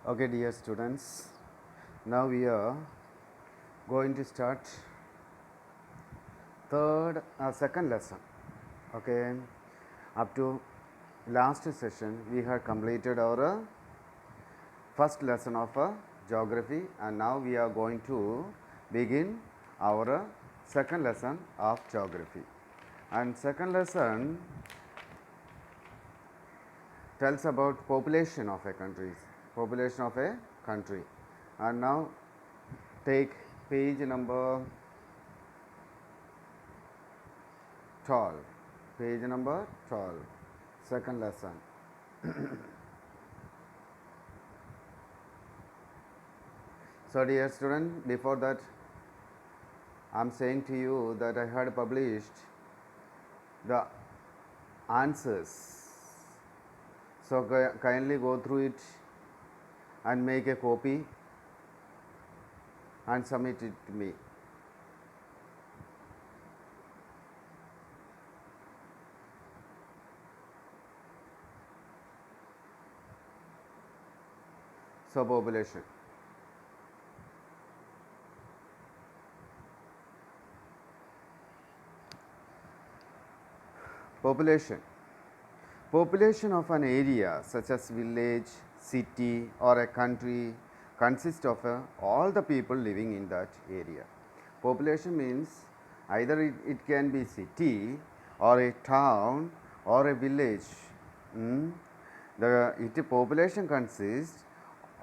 Okay, dear students, now we are going to start second lesson. Okay, up to last session we had completed our first lesson of geography, and now we are going to begin our second lesson of geography. And second lesson tells about population of a country. And now take page number 12, page number 12, second lesson. So dear student, before that I am saying to you that I had published the answers. So kindly go through it and make a copy and submit it to me. So population. Population. Population of an area such as village, city or a country consists of all the people living in that area. Population means either it can be city or a town or a village. The population consists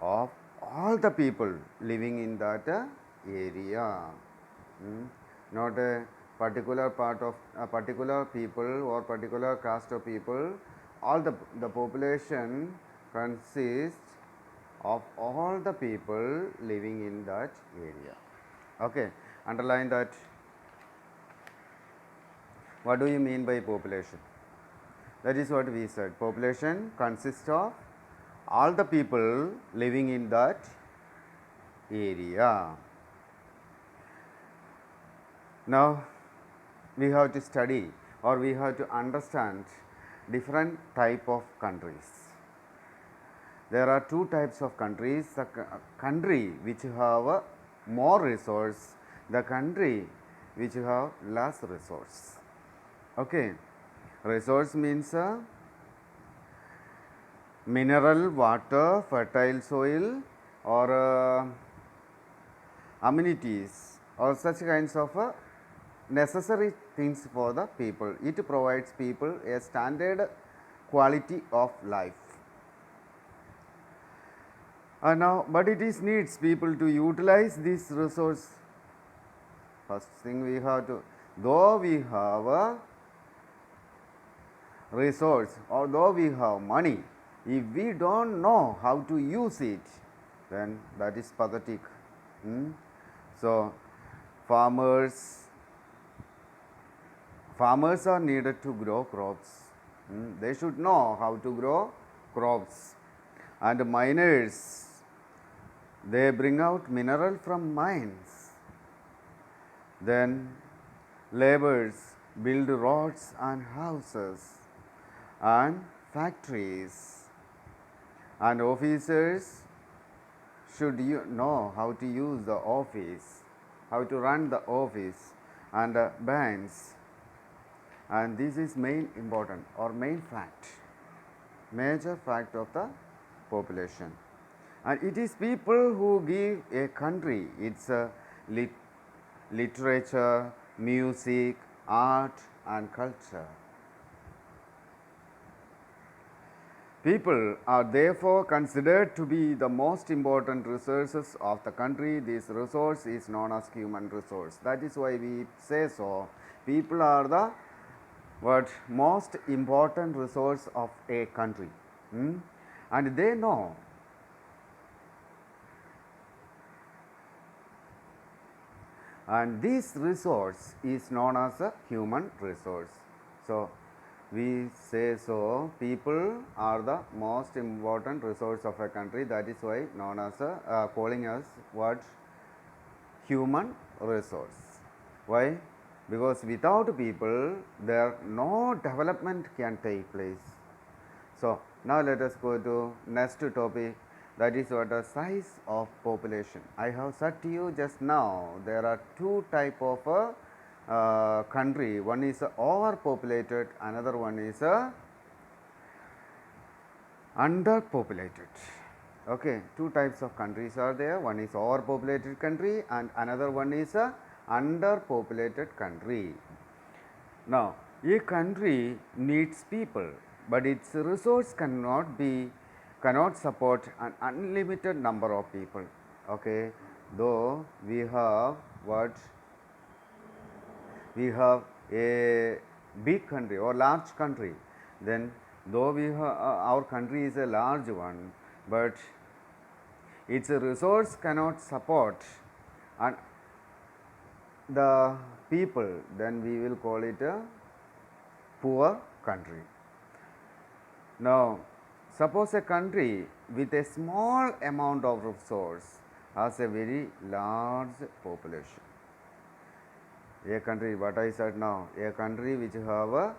of all the people living in that area, not a particular part of a particular people or particular caste of people. All the population consists of all the people living in that area. Okay, underline that. What do you mean by population? That is what we said. Population consists of all the people living in that area. Now we have to study or we have to understand different type of countries. There are two types of countries: the country which have more resource, the country which have less resource. Okay, resource means mineral, water, fertile soil or amenities or such kinds of necessary things for the people. It provides people a standard quality of life. Now, but it is needs people to utilize this resource. First thing we have to, though we have a resource or though we have money, if we don't know how to use it, then that is pathetic. So farmers are needed to grow crops. They should know how to grow crops. And miners, they bring out mineral from mines. Then laborers build roads and houses and factories. And officers should know how to use the office, how to run the office and banks. And this is main important or main fact, major fact of the population. And it is people who give a country its literature, music, art and culture. People are therefore considered to be the most important resources of the country. This resource is known as human resource. That is why we say so. People are the most important resource of a country, and they know. And this resource is known as a human resource. So we say so, people are the most important resource of a country. That is why known as calling us what? Human resource. Why? Because without people there no development can take place. So now let us go to next topic, That is what the size of population. I have said to you just now, there are two type of country. One is overpopulated, another one is underpopulated. Okay, two types of countries are there. One is overpopulated country and another one is a underpopulated country. Now, a country needs people, but its resource cannot support an unlimited number of people. Okay, though we have what we have a big country or large country, then though we have, our country is a large one, but its resource cannot support and the people, then we will call it a poor country. Now, suppose a country with a small amount of resource has a very large population. A country, what I said now, a country which have a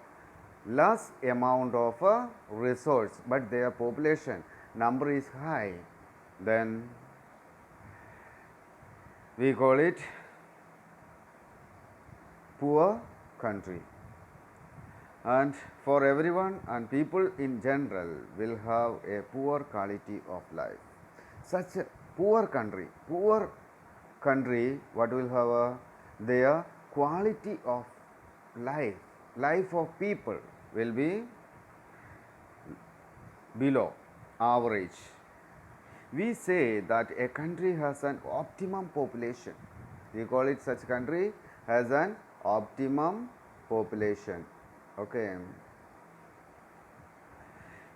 less amount of resource, but their population number is high, then we call it poor country. And for everyone and people in general will have a poor quality of life. Such a poor country, what will have their quality of life of people will be below average. We say that a country has an optimum population. We call it such country has an optimum population. Okay.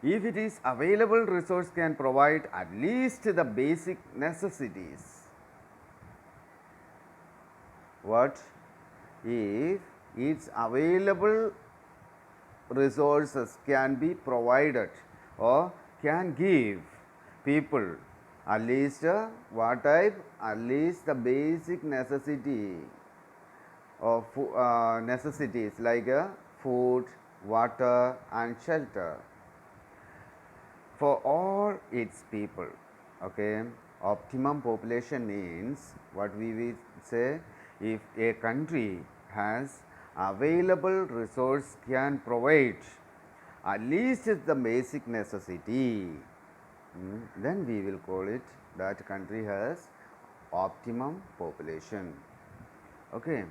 If it is available resource can provide at least the basic necessities. What if its available resources can be provided or can give people at least what type? At least the basic necessity of necessities like food, water and shelter for all its people. Okay, optimum population means what we will say, if a country has available resource can provide at least the basic necessity, then we will call it that country has optimum population. Okay,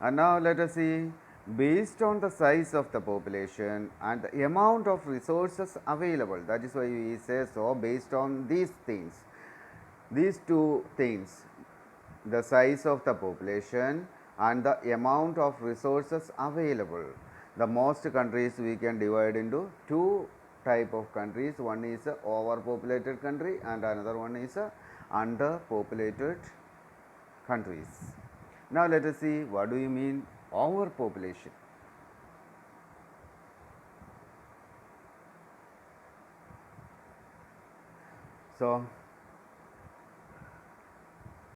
and now let us see, based on the size of the population and the amount of resources available, that is why we say so, based on these things, these two things, the size of the population and the amount of resources available, the most countries we can divide into two type of countries. One is a overpopulated country and another one is a underpopulated countries. Now let us see, what do you mean overpopulation? So